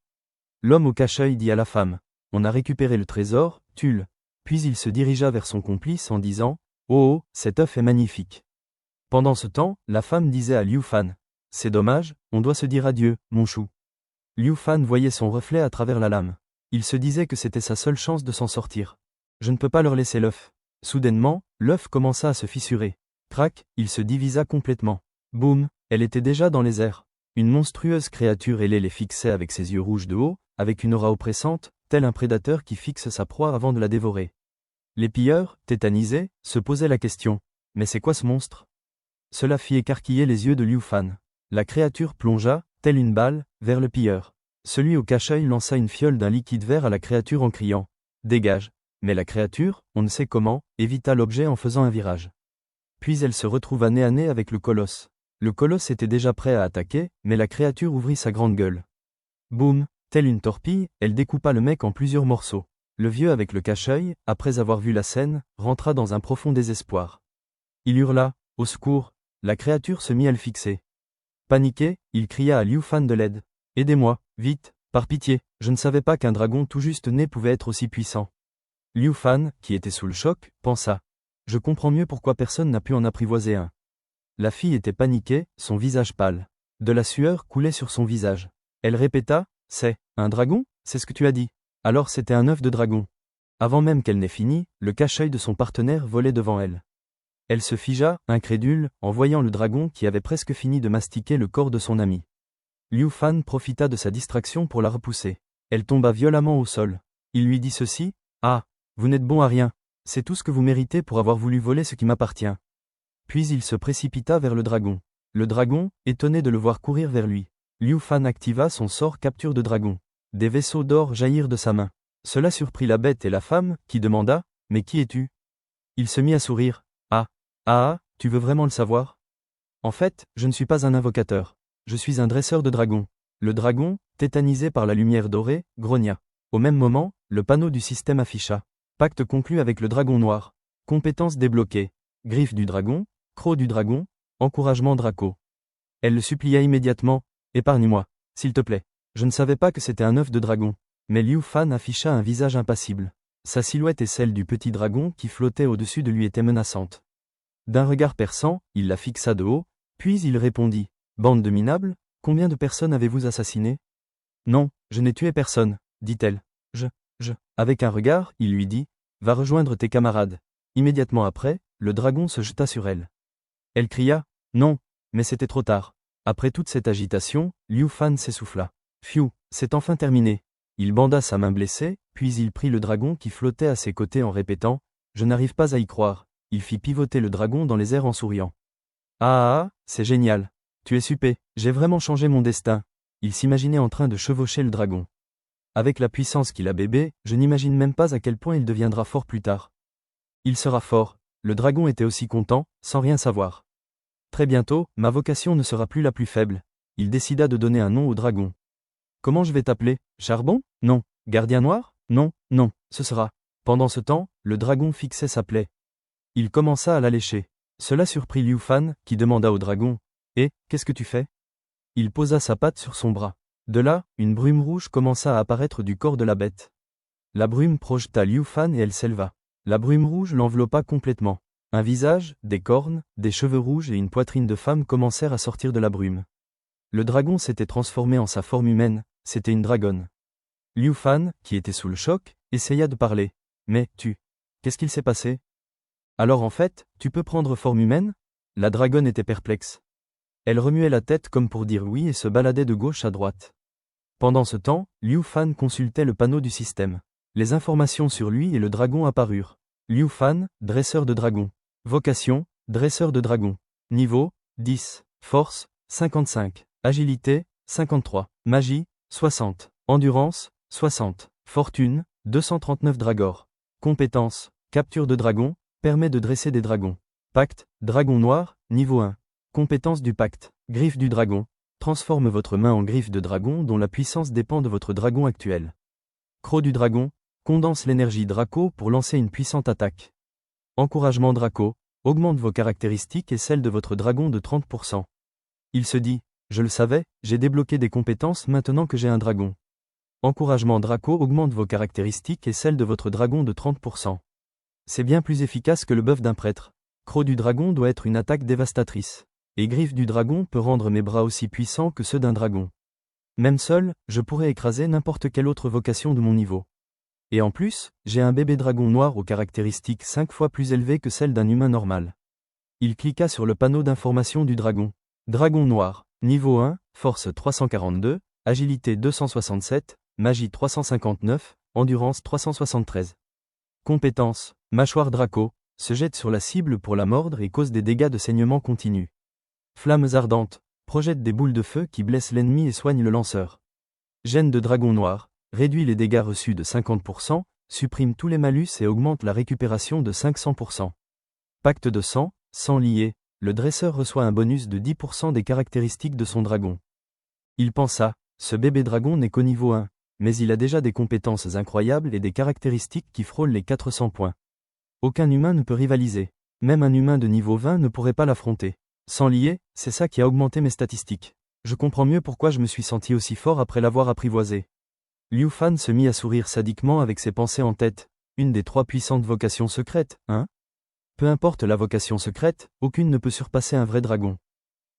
L'homme au cache-œil dit à la femme, on a récupéré le trésor, tue-le. Puis il se dirigea vers son complice en disant, oh, cet œuf est magnifique. Pendant ce temps, la femme disait à Liu Fan, c'est dommage, on doit se dire adieu, mon chou. Liu Fan voyait son reflet à travers la lame. Il se disait que c'était sa seule chance de s'en sortir. Je ne peux pas leur laisser l'œuf. Soudainement, l'œuf commença à se fissurer. Crac, il se divisa complètement. Boum, elle était déjà dans les airs. Une monstrueuse créature ailée les fixait avec ses yeux rouges de haut, avec une aura oppressante, tel un prédateur qui fixe sa proie avant de la dévorer. Les pilleurs, tétanisés, se posaient la question. Mais c'est quoi ce monstre? Cela fit écarquiller les yeux de Liu Fan. La créature plongea, telle une balle, vers le pilleur. Celui au cache-œil lança une fiole d'un liquide vert à la créature en criant « Dégage !» Mais la créature, on ne sait comment, évita l'objet en faisant un virage. Puis elle se retrouva nez à nez avec le colosse. Le colosse était déjà prêt à attaquer, mais la créature ouvrit sa grande gueule. Boum, telle une torpille, elle découpa le mec en plusieurs morceaux. Le vieux avec le cache-œil, après avoir vu la scène, rentra dans un profond désespoir. Il hurla « Au secours !» La créature se mit à le fixer. Paniqué, il cria à Liu Fan de l'aide. « Aidez-moi, vite, par pitié, je ne savais pas qu'un dragon tout juste né pouvait être aussi puissant. » Liu Fan, qui était sous le choc, pensa. « Je comprends mieux pourquoi personne n'a pu en apprivoiser un. » La fille était paniquée, son visage pâle. De la sueur coulait sur son visage. Elle répéta, « C'est un dragon, c'est ce que tu as dit. » Alors c'était un œuf de dragon. Avant même qu'elle n'ait fini, le cache-œil de son partenaire volait devant elle. Elle se figea, incrédule, en voyant le dragon qui avait presque fini de mastiquer le corps de son ami. Liu Fan profita de sa distraction pour la repousser. Elle tomba violemment au sol. Il lui dit ceci, Ah, vous n'êtes bon à rien. C'est tout ce que vous méritez pour avoir voulu voler ce qui m'appartient. Puis il se précipita vers le dragon. Le dragon, étonné de le voir courir vers lui. Liu Fan activa son sort capture de dragon. Des vaisseaux d'or jaillirent de sa main. Cela surprit la bête et la femme, qui demanda « Mais qui es-tu » Il se mit à sourire. Ah, tu veux vraiment le savoir ? En fait, je ne suis pas un invocateur. Je suis un dresseur de dragons. Le dragon, tétanisé par la lumière dorée, grogna. Au même moment, le panneau du système afficha. Pacte conclu avec le dragon noir. Compétences débloquées. Griffe du dragon, croc du dragon, encouragement Draco. Elle le supplia immédiatement. Épargne-moi, s'il te plaît. Je ne savais pas que c'était un œuf de dragon. Mais Liu Fan afficha un visage impassible. Sa silhouette et celle du petit dragon qui flottait au-dessus de lui étaient menaçantes. D'un regard perçant, il la fixa de haut, puis il répondit. Bande de minables, combien de personnes avez-vous assassinées ? Non, je n'ai tué personne, dit-elle. Avec un regard, il lui dit. Va rejoindre tes camarades. Immédiatement après, le dragon se jeta sur elle. Elle cria. Non, mais c'était trop tard. Après toute cette agitation, Liu Fan s'essouffla. Pfiou, c'est enfin terminé. Il banda sa main blessée, puis il prit le dragon qui flottait à ses côtés en répétant. Je n'arrive pas à y croire. Il fit pivoter le dragon dans les airs en souriant. Ah, c'est génial. Tu es super, j'ai vraiment changé mon destin. Il s'imaginait en train de chevaucher le dragon. Avec la puissance qu'il a bébé, je n'imagine même pas à quel point il deviendra fort plus tard. Il sera fort. Le dragon était aussi content, sans rien savoir. Très bientôt, ma vocation ne sera plus la plus faible. Il décida de donner un nom au dragon. Comment je vais t'appeler ? Charbon ? Non. Gardien noir ? Non, ce sera. Pendant ce temps, le dragon fixait sa plaie. Il commença à la lécher. Cela surprit Liu Fan, qui demanda au dragon. Qu'est-ce que tu fais ? Il posa sa patte sur son bras. De là, une brume rouge commença à apparaître du corps de la bête. La brume projeta Liu Fan et elle s'éleva. La brume rouge l'enveloppa complètement. Un visage, des cornes, des cheveux rouges et une poitrine de femme commencèrent à sortir de la brume. Le dragon s'était transformé en sa forme humaine, c'était une dragonne. Liu Fan, qui était sous le choc, essaya de parler. Mais, qu'est-ce qu'il s'est passé ? Alors en fait, tu peux prendre forme humaine ? La dragonne était perplexe. Elle remuait la tête comme pour dire oui et se baladait de gauche à droite. Pendant ce temps, Liu Fan consultait le panneau du système. Les informations sur lui et le dragon apparurent. Liu Fan, dresseur de dragon. Vocation, dresseur de dragon. Niveau, 10. Force, 55. Agilité, 53. Magie, 60. Endurance, 60. Fortune, 239 dragor. Compétences, capture de dragon, permet de dresser des dragons. Pacte, dragon noir, niveau 1. Compétence du pacte, griffe du dragon. Transforme votre main en griffe de dragon dont la puissance dépend de votre dragon actuel. Croc du dragon, condense l'énergie Draco pour lancer une puissante attaque. Encouragement Draco, augmente vos caractéristiques et celles de votre dragon de 30%. Il se dit, je le savais, j'ai débloqué des compétences maintenant que j'ai un dragon. Encouragement Draco augmente vos caractéristiques et celles de votre dragon de 30%. C'est bien plus efficace que le bœuf d'un prêtre. Croc du dragon doit être une attaque dévastatrice. Et griffe du dragon peut rendre mes bras aussi puissants que ceux d'un dragon. Même seul, je pourrais écraser n'importe quelle autre vocation de mon niveau. Et en plus, j'ai un bébé dragon noir aux caractéristiques 5 fois plus élevées que celles d'un humain normal. Il cliqua sur le panneau d'information du dragon. Dragon noir, niveau 1, force 342, agilité 267, magie 359, endurance 373. Compétences, mâchoire Draco, se jette sur la cible pour la mordre et cause des dégâts de saignement continu. Flammes ardentes, projette des boules de feu qui blessent l'ennemi et soignent le lanceur. Gène de dragon noir, réduit les dégâts reçus de 50%, supprime tous les malus et augmente la récupération de 500%. Pacte de sang, sang lié, le dresseur reçoit un bonus de 10% des caractéristiques de son dragon. Il pensa, ce bébé dragon n'est qu'au niveau 1, mais il a déjà des compétences incroyables et des caractéristiques qui frôlent les 400 points. Aucun humain ne peut rivaliser. Même un humain de niveau 20 ne pourrait pas l'affronter. Sans lier, c'est ça qui a augmenté mes statistiques. Je comprends mieux pourquoi je me suis senti aussi fort après l'avoir apprivoisé. Liu Fan se mit à sourire sadiquement avec ses pensées en tête. Une des 3 puissantes vocations secrètes, hein ? Peu importe la vocation secrète, aucune ne peut surpasser un vrai dragon.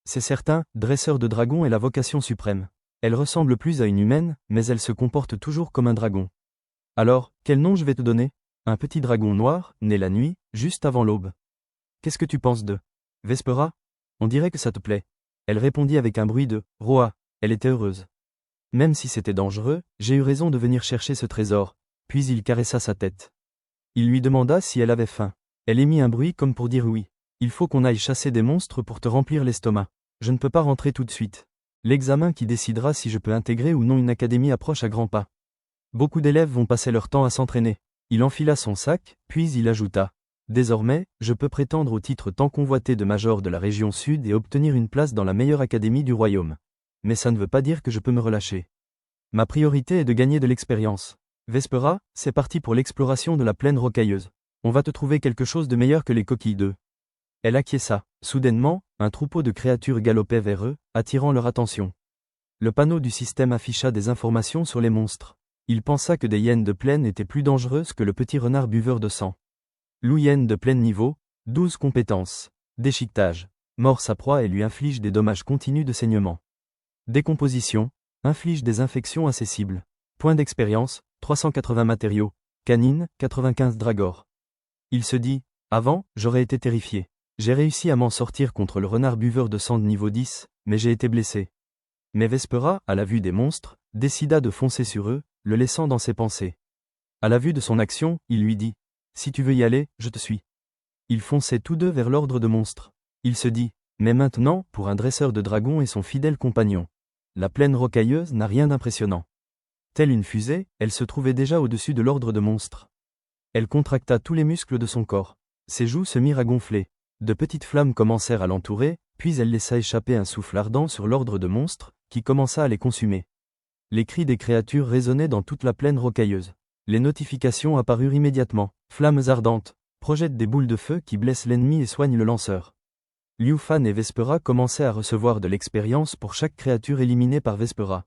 C'est certain, dresseur de dragon est la vocation suprême. Elle ressemble plus à une humaine, mais elle se comporte toujours comme un dragon. Alors, quel nom je vais te donner ? Un petit dragon noir, né la nuit, juste avant l'aube. Qu'est-ce que tu penses de Vespera ? On dirait que ça te plaît. Elle répondit avec un bruit de « Roa ». Elle était heureuse. Même si c'était dangereux, j'ai eu raison de venir chercher ce trésor. puis il caressa sa tête. Il lui demanda si elle avait faim. Elle émit un bruit comme pour dire oui. Il faut qu'on aille chasser des monstres pour te remplir l'estomac. Je ne peux pas rentrer tout de suite. L'examen qui décidera si je peux intégrer ou non une académie approche à grands pas. Beaucoup d'élèves vont passer leur temps à s'entraîner. Il enfila son sac, puis il ajouta. Désormais, je peux prétendre au titre tant convoité de major de la région sud et obtenir une place dans la meilleure académie du royaume. Mais ça ne veut pas dire que je peux me relâcher. Ma priorité est de gagner de l'expérience. Vespera, c'est parti pour l'exploration de la plaine rocailleuse. On va te trouver quelque chose de meilleur que les coquilles d'œufs. Elle acquiesça. Soudainement, un troupeau de créatures galopait vers eux, attirant leur attention. Le panneau du système afficha des informations sur les monstres. Il pensa que des hyènes de plaine étaient plus dangereuses que le petit renard buveur de sang. Loup hyène de plein niveau, 12 compétences. Déchiquetage. Mord sa proie et lui inflige des dommages continus de saignement. Décomposition. Inflige des infections à ses cibles. Point d'expérience, 380 matériaux. Canine, 95 dragor. Il se dit, avant, j'aurais été terrifié. J'ai réussi à m'en sortir contre le renard buveur de sang de niveau 10, mais j'ai été blessé. Mais Vespera, à la vue des monstres, décida de foncer sur eux, le laissant dans ses pensées. À la vue de son action, il lui dit. Si tu veux y aller, je te suis. Ils fonçaient tous deux vers l'ordre de monstres. Il se dit, mais maintenant, pour un dresseur de dragons et son fidèle compagnon. La plaine rocailleuse n'a rien d'impressionnant. Telle une fusée, elle se trouvait déjà au-dessus de l'ordre de monstres. Elle contracta tous les muscles de son corps. Ses joues se mirent à gonfler. De petites flammes commencèrent à l'entourer, puis elle laissa échapper un souffle ardent sur l'ordre de monstres, qui commença à les consumer. Les cris des créatures résonnaient dans toute la plaine rocailleuse. Les notifications apparurent immédiatement. Flammes ardentes, projettent des boules de feu qui blessent l'ennemi et soignent le lanceur. Liu Fan et Vespera commençaient à recevoir de l'expérience pour chaque créature éliminée par Vespera.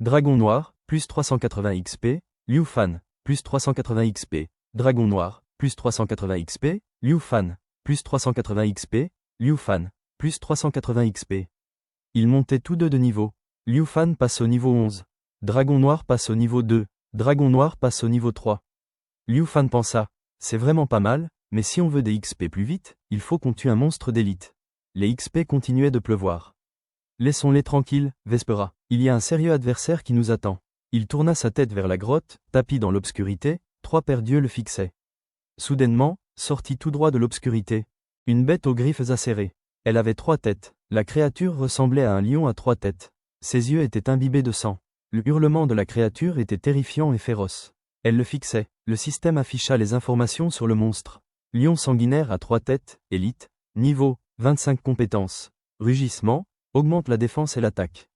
Dragon noir, plus 380 XP, Liu Fan, plus 380 XP, Dragon noir, plus 380 XP, Liu Fan, plus 380 XP, Liu Fan, plus 380 XP. Ils montaient tous deux de niveau. Liu Fan passe au niveau 11. Dragon noir passe au niveau 2. Dragon noir passe au niveau 3. Liu Fan pensa, c'est vraiment pas mal, mais si on veut des XP plus vite, il faut qu'on tue un monstre d'élite. Les XP continuaient de pleuvoir. Laissons-les tranquilles, Vespera. Il y a un sérieux adversaire qui nous attend. Il tourna sa tête vers la grotte, tapi dans l'obscurité, 3 paires d'yeux le fixaient. Soudainement, sortit tout droit de l'obscurité. Une bête aux griffes acérées. Elle avait 3 têtes. La créature ressemblait à un lion à 3 têtes. Ses yeux étaient imbibés de sang. Le hurlement de la créature était terrifiant et féroce. Elle le fixait. Le système afficha les informations sur le monstre. Lion sanguinaire à 3 têtes, élite, niveau, 25 compétences. Rugissement, augmente la défense et l'attaque.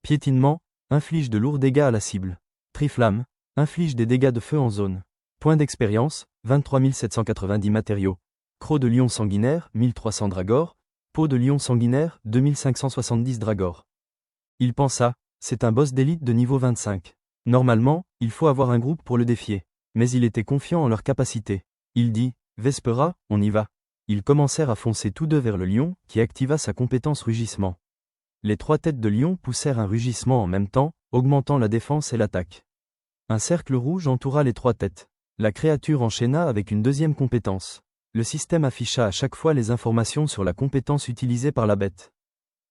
Piétinement, inflige de lourds dégâts à la cible. Triflamme, inflige des dégâts de feu en zone. Point d'expérience, 23 790 matériaux. Croc de lion sanguinaire, 1300 dragor. Peau de lion sanguinaire, 2570 dragor. Il pensa, c'est un boss d'élite de niveau 25. Normalement, il faut avoir un groupe pour le défier. Mais il était confiant en leur capacité. Il dit, Vespera, on y va. Ils commencèrent à foncer tous deux vers le lion, qui activa sa compétence rugissement. Les 3 têtes de lion poussèrent un rugissement en même temps, augmentant la défense et l'attaque. Un cercle rouge entoura les 3 têtes. La créature enchaîna avec une deuxième compétence. Le système afficha à chaque fois les informations sur la compétence utilisée par la bête.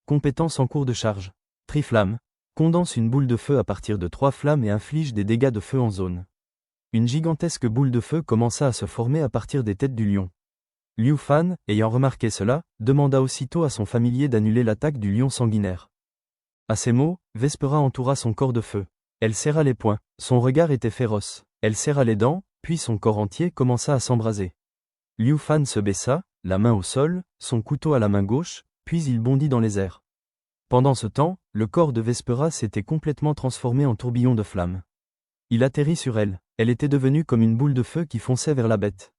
Compétence en cours de charge. Triflamme. Condense une boule de feu à partir de 3 flammes et inflige des dégâts de feu en zone. Une gigantesque boule de feu commença à se former à partir des têtes du lion. Liu Fan, ayant remarqué cela, demanda aussitôt à son familier d'annuler l'attaque du lion sanguinaire. À ces mots, Vespera entoura son corps de feu. Elle serra les poings, son regard était féroce. Elle serra les dents, puis son corps entier commença à s'embraser. Liu Fan se baissa, la main au sol, son couteau à la main gauche, puis il bondit dans les airs. Pendant ce temps, le corps de Vespera s'était complètement transformé en tourbillon de flammes. Il atterrit sur elle. Elle était devenue comme une boule de feu qui fonçait vers la bête.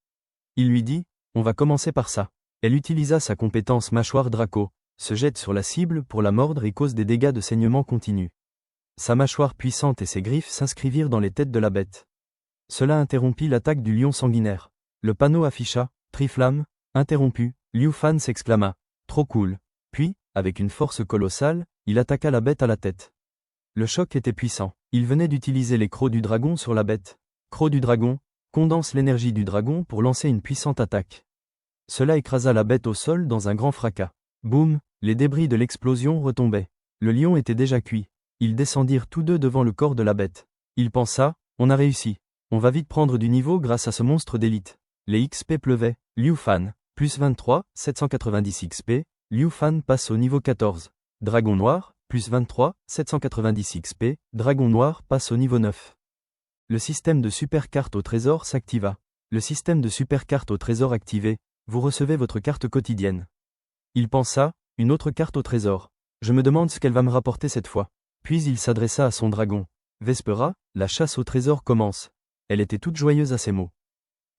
Il lui dit, on va commencer par ça. Elle utilisa sa compétence mâchoire Draco, se jette sur la cible pour la mordre et cause des dégâts de saignement continu. Sa mâchoire puissante et ses griffes s'inscrivirent dans les têtes de la bête. Cela interrompit l'attaque du lion sanguinaire. Le panneau afficha, Triflamme, interrompu, Liu Fan s'exclama, trop cool. Puis, avec une force colossale, il attaqua la bête à la tête. Le choc était puissant. Il venait d'utiliser les crocs du dragon sur la bête. Croc du dragon, condense l'énergie du dragon pour lancer une puissante attaque. Cela écrasa la bête au sol dans un grand fracas. Boum, les débris de l'explosion retombaient. Le lion était déjà cuit. Ils descendirent tous deux devant le corps de la bête. Il pensa, on a réussi. On va vite prendre du niveau grâce à ce monstre d'élite. Les XP pleuvaient. Liu Fan, plus 23, 790 XP. Liu Fan passe au niveau 14. Dragon Noir, plus 23, 790 XP. Dragon Noir passe au niveau 9. Le système de super carte au trésor s'activa. Le système de super carte au trésor activé. Vous recevez votre carte quotidienne. Il pensa, une autre carte au trésor. Je me demande ce qu'elle va me rapporter cette fois. Puis il s'adressa à son dragon. Vespera, la chasse au trésor commence. Elle était toute joyeuse à ces mots.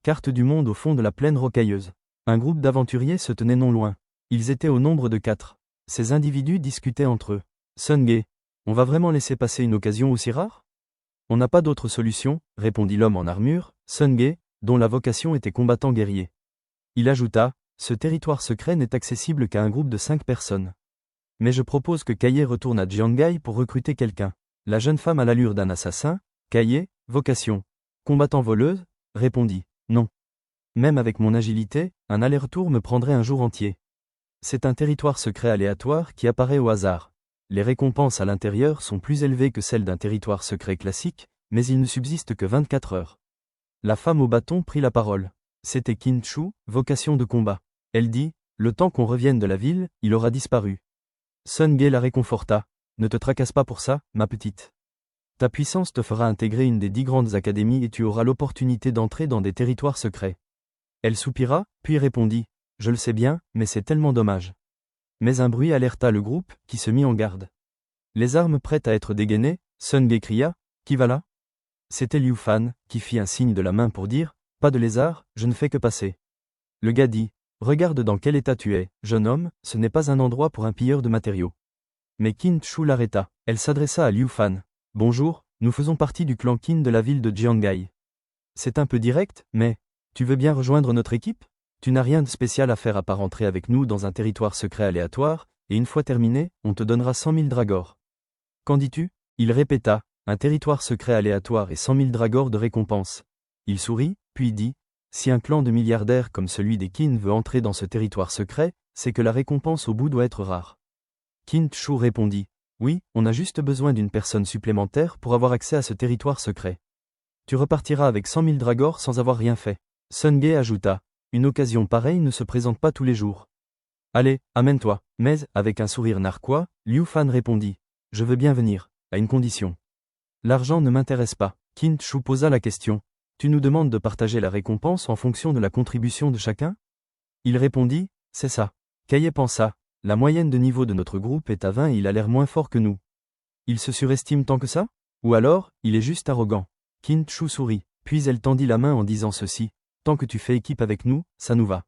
Carte du monde au fond de la plaine rocailleuse. Un groupe d'aventuriers se tenait non loin. Ils étaient au nombre de 4. Ces individus discutaient entre eux. Sun-Ge, on va vraiment laisser passer une occasion aussi rare? On n'a pas d'autre solution, répondit l'homme en armure, Sun-Ge, dont la vocation était combattant guerrier. Il ajouta, ce territoire secret n'est accessible qu'à un groupe de 5 personnes. Mais je propose que Kaye retourne à Jiangai pour recruter quelqu'un. La jeune femme à l'allure d'un assassin, Kaye, vocation. Combattant voleuse, répondit, non. Même avec mon agilité, un aller-retour me prendrait un jour entier. C'est un territoire secret aléatoire qui apparaît au hasard. Les récompenses à l'intérieur sont plus élevées que celles d'un territoire secret classique, mais il ne subsiste que 24 heures. La femme au bâton prit la parole. C'était Qin Chu, vocation de combat. Elle dit, le temps qu'on revienne de la ville, il aura disparu. Sun-Ge la réconforta. Ne te tracasse pas pour ça, ma petite. Ta puissance te fera intégrer une des 10 grandes académies et tu auras l'opportunité d'entrer dans des territoires secrets. Elle soupira, puis répondit, je le sais bien, mais c'est tellement dommage. Mais un bruit alerta le groupe, qui se mit en garde. Les armes prêtes à être dégainées, Sun-Ge cria, qui va là? C'était Liu Fan, qui fit un signe de la main pour dire, pas de lézard, je ne fais que passer. Le gars dit, regarde dans quel état tu es, jeune homme, ce n'est pas un endroit pour un pilleur de matériaux. Mais Qin Chu l'arrêta. Elle s'adressa à Liu Fan. Bonjour, nous faisons partie du clan Qin de la ville de Jiangai. C'est un peu direct, mais, tu veux bien rejoindre notre équipe? Tu n'as rien de spécial à faire à part entrer avec nous dans un territoire secret aléatoire, et une fois terminé, on te donnera 100 000 dragors. Qu'en dis-tu? Il répéta, un territoire secret aléatoire et 100 000 dragors de récompense. Il sourit, puis dit, si un clan de milliardaires comme celui des Qin veut entrer dans ce territoire secret, c'est que la récompense au bout doit être rare. Qin Chu répondit, oui, on a juste besoin d'une personne supplémentaire pour avoir accès à ce territoire secret. Tu repartiras avec 100 000 dragors sans avoir rien fait. Sun-Ge ajouta, une occasion pareille ne se présente pas tous les jours. Allez, amène-toi. Mais, avec un sourire narquois, Liu Fan répondit, je veux bien venir, à une condition. L'argent ne m'intéresse pas. Qin Chu posa la question, tu nous demandes de partager la récompense en fonction de la contribution de chacun? Il répondit, c'est ça. Kaye pensa, la moyenne de niveau de notre groupe est à 20 et il a l'air moins fort que nous. Il se surestime tant que ça? Ou alors, il est juste arrogant. Qin Chu sourit, puis elle tendit la main en disant ceci, tant que tu fais équipe avec nous, ça nous va.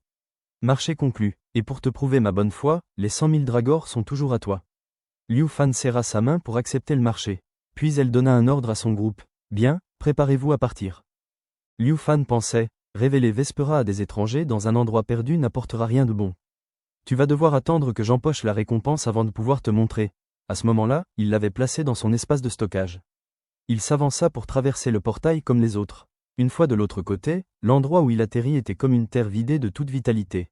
Marché conclu, et pour te prouver ma bonne foi, les 100 000 dragors sont toujours à toi. Liu Fan serra sa main pour accepter le marché. Puis elle donna un ordre à son groupe. Bien, préparez-vous à partir. Liu Fan pensait, révéler Vespera à des étrangers dans un endroit perdu n'apportera rien de bon. Tu vas devoir attendre que j'empoche la récompense avant de pouvoir te montrer. À ce moment-là, il l'avait placée dans son espace de stockage. Il s'avança pour traverser le portail comme les autres. Une fois de l'autre côté, l'endroit où il atterrit était comme une terre vidée de toute vitalité.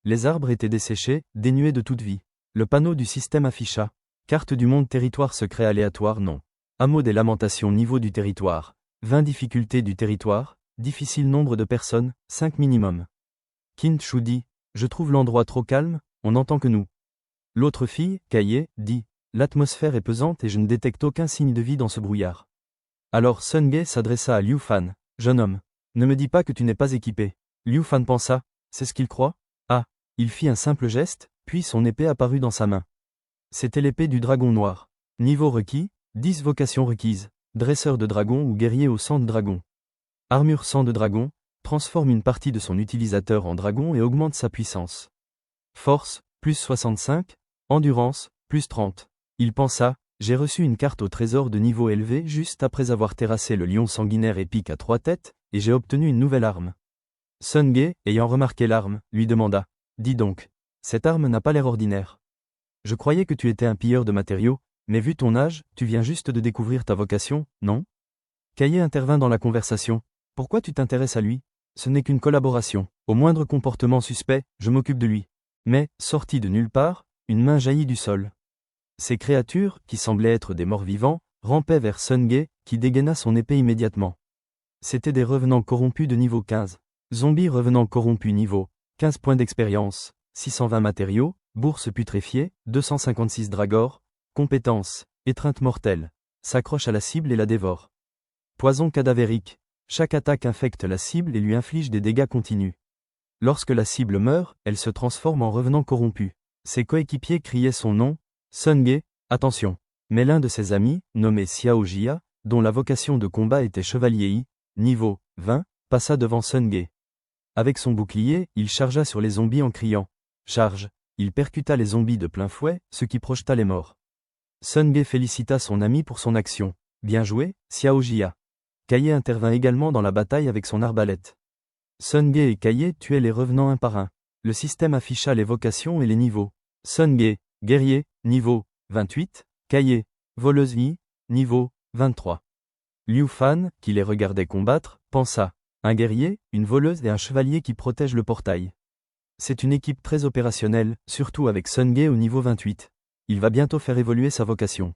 Les arbres étaient desséchés, dénués de toute vie. Le panneau du système afficha. Carte du monde territoire secret aléatoire non. Hameau des lamentations niveau du territoire. 20 difficultés du territoire, difficile nombre de personnes, 5 minimum. Qin Chu dit, je trouve l'endroit trop calme, on n'entend que nous. L'autre fille, Kaye, dit, l'atmosphère est pesante et je ne détecte aucun signe de vie dans ce brouillard. Alors Sun-Ge s'adressa à Liu Fan, jeune homme, ne me dis pas que tu n'es pas équipé. Liu Fan pensa, c'est ce qu'il croit? Ah, il fit un simple geste, puis son épée apparut dans sa main. C'était l'épée du dragon noir. Niveau requis, 10 vocations requises, dresseur de dragon ou guerrier au sang de dragon. Armure sang de dragon, transforme une partie de son utilisateur en dragon et augmente sa puissance. Force, plus 65, endurance, plus 30. Il pensa, j'ai reçu une carte au trésor de niveau élevé juste après avoir terrassé le lion sanguinaire épique à 3 têtes, et j'ai obtenu une nouvelle arme. Sun-Ge, ayant remarqué l'arme, lui demanda, dis donc, cette arme n'a pas l'air ordinaire. Je croyais que tu étais un pilleur de matériaux, mais vu ton âge, tu viens juste de découvrir ta vocation, non? Kaye intervint dans la conversation. Pourquoi tu t'intéresses à lui? Ce n'est qu'une collaboration. Au moindre comportement suspect, je m'occupe de lui. Mais, sorti de nulle part, une main jaillit du sol. Ces créatures, qui semblaient être des morts vivants, rampaient vers Sun-Ge, qui dégaina son épée immédiatement. C'étaient des revenants corrompus de niveau 15. Zombies revenants corrompus niveau 15 points d'expérience, 620 matériaux, bourse putréfiée, 256 dragor, compétences, étreinte mortelle. S'accroche à la cible et la dévore. Poison cadavérique. Chaque attaque infecte la cible et lui inflige des dégâts continus. Lorsque la cible meurt, elle se transforme en revenant corrompu. Ses coéquipiers criaient son nom, Sunge, attention. Mais l'un de ses amis, nommé Xiao Jia, dont la vocation de combat était chevalier I, niveau 20, passa devant Sunge. Avec son bouclier, il chargea sur les zombies en criant « Charge !» Il percuta les zombies de plein fouet, ce qui projeta les morts. Sunge félicita son ami pour son action. Bien joué, Xiao Jia. Kaye intervint également dans la bataille avec son arbalète. Sunge et Kaye tuaient les revenants un par un. Le système afficha les vocations et les niveaux. Sunge, guerrier, niveau 28, Kaye, voleuse I, niveau 23. Liu Fan, qui les regardait combattre, pensa « Un guerrier, une voleuse et un chevalier qui protègent le portail. C'est une équipe très opérationnelle, surtout avec Sunge au niveau 28. Il va bientôt faire évoluer sa vocation. »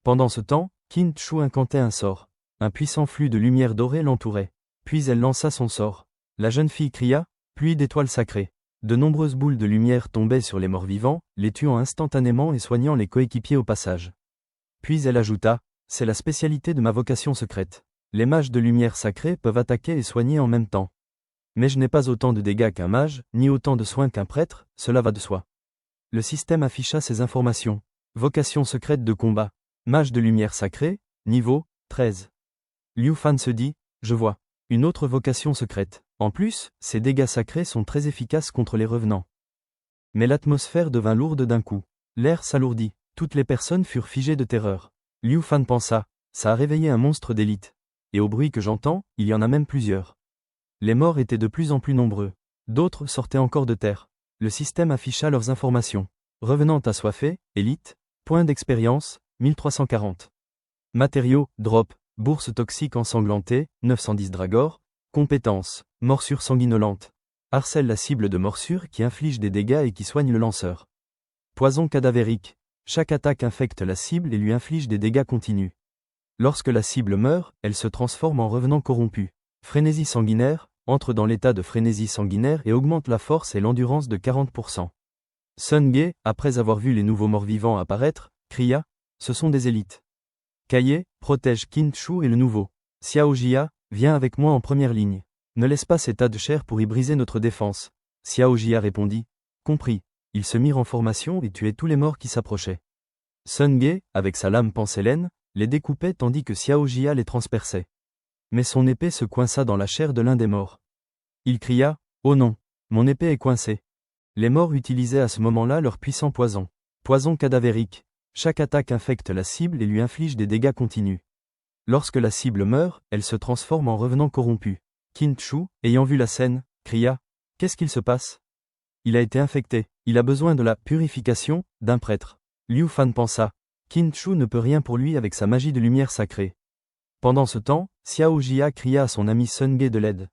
Pendant ce temps, Qin Chu incantait un sort. Un puissant flux de lumière dorée l'entourait. Puis elle lança son sort. La jeune fille cria « Pluie d'étoiles sacrées ». De nombreuses boules de lumière tombaient sur les morts-vivants, les tuant instantanément et soignant les coéquipiers au passage. Puis elle ajouta « C'est la spécialité de ma vocation secrète. Les mages de lumière sacrée peuvent attaquer et soigner en même temps. Mais je n'ai pas autant de dégâts qu'un mage, ni autant de soins qu'un prêtre, cela va de soi. » Le système afficha ces informations. Vocation secrète de combat. Mage de lumière sacrée, niveau 13. Liu Fan se dit « Je vois. Une autre vocation secrète. En plus, ces dégâts sacrés sont très efficaces contre les revenants. » Mais l'atmosphère devint lourde d'un coup. L'air s'alourdit. Toutes les personnes furent figées de terreur. Liu Fan pensa « Ça a réveillé un monstre d'élite. Et au bruit que j'entends, il y en a même plusieurs. » Les morts étaient de plus en plus nombreux. D'autres sortaient encore de terre. Le système afficha leurs informations. Revenant assoiffé, élite, point d'expérience, 1340. Matériaux, drop, bourse toxique ensanglantée, 910 dragor, compétences, morsure sanguinolente. Harcèle la cible de morsure qui inflige des dégâts et qui soigne le lanceur. Poison cadavérique. Chaque attaque infecte la cible et lui inflige des dégâts continus. Lorsque la cible meurt, elle se transforme en revenant corrompu. Frénésie sanguinaire, entre dans l'état de frénésie sanguinaire et augmente la force et l'endurance de 40%. Sunge, après avoir vu les nouveaux morts-vivants apparaître, cria « Ce sont des élites. » Kaye, protège Qin Chu et le nouveau. Xiao Jia, viens avec moi en première ligne. Ne laisse pas ces tas de chair pour y briser notre défense. Xiao Jia répondit « Compris. » Ils se mirent en formation et tuaient tous les morts qui s'approchaient. Sunge, avec sa lame pansélène, les découpait tandis que Xiao Jia les transperçait. Mais son épée se coinça dans la chair de l'un des morts. Il cria « Oh non, mon épée est coincée. » Les morts utilisaient à ce moment-là leur puissant poison. Poison cadavérique. Chaque attaque infecte la cible et lui inflige des dégâts continus. Lorsque la cible meurt, elle se transforme en revenant corrompu. Qin Chu, ayant vu la scène, cria « Qu'est-ce qu'il se passe ? Il a été infecté. Il a besoin de la purification d'un prêtre. » Liu Fan pensa « Qin Chu ne peut rien pour lui avec sa magie de lumière sacrée. » Pendant ce temps, Xiao Jia cria à son ami Sunge de l'aide.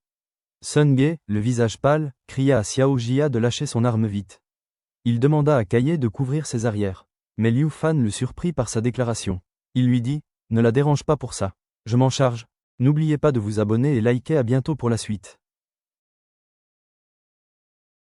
Sunge, le visage pâle, cria à Xiao Jia de lâcher son arme vite. Il demanda à Kaye de couvrir ses arrières. Mais Liu Fan le surprit par sa déclaration. Il lui dit « Ne la dérange pas pour ça. Je m'en charge. N'oubliez pas de vous abonner et liker, à bientôt pour la suite. »